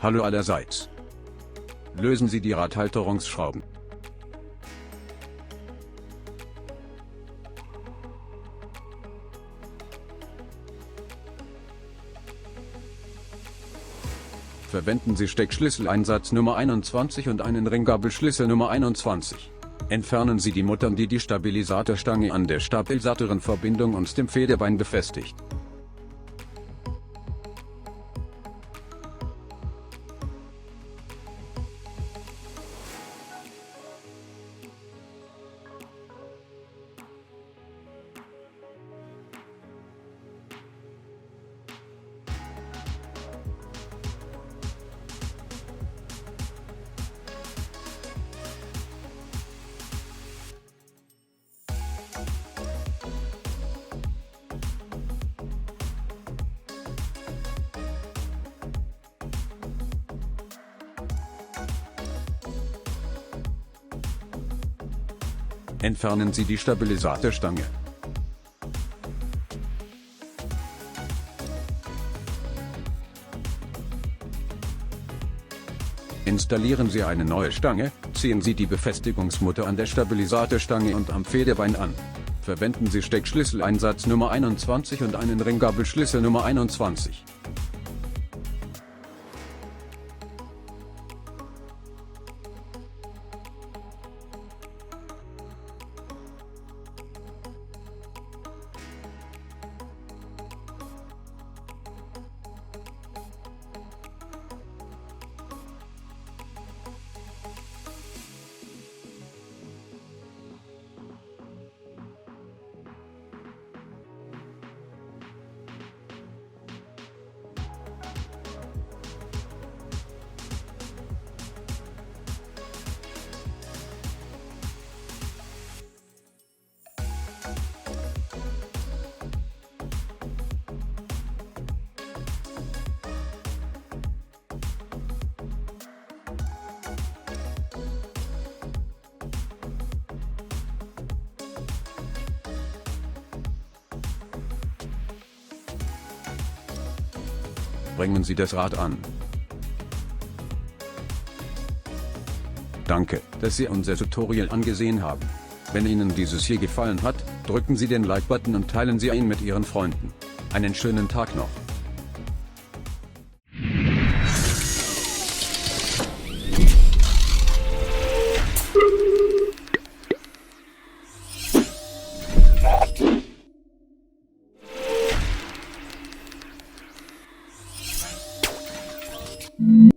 Hallo allerseits. Lösen Sie die Radhalterungsschrauben. Verwenden Sie Steckschlüsseleinsatz Nummer 21 und einen Ringgabelschlüssel Nummer 21. Entfernen Sie die Muttern, die die Stabilisatorstange an der Stabilisatorenverbindung und dem Federbein befestigt. Entfernen Sie die Stabilisatorstange. Installieren Sie eine neue Stange, ziehen Sie die Befestigungsmutter an der Stabilisatorstange und am Federbein an. Verwenden Sie Steckschlüsseleinsatz Nummer 21 und einen Ringgabelschlüssel Nummer 21. Bringen Sie das Rad an. Danke, dass Sie unser Tutorial angesehen haben. Wenn Ihnen dieses hier gefallen hat, drücken Sie den Like-Button und teilen Sie ihn mit Ihren Freunden. Einen schönen Tag noch. Mm-hmm.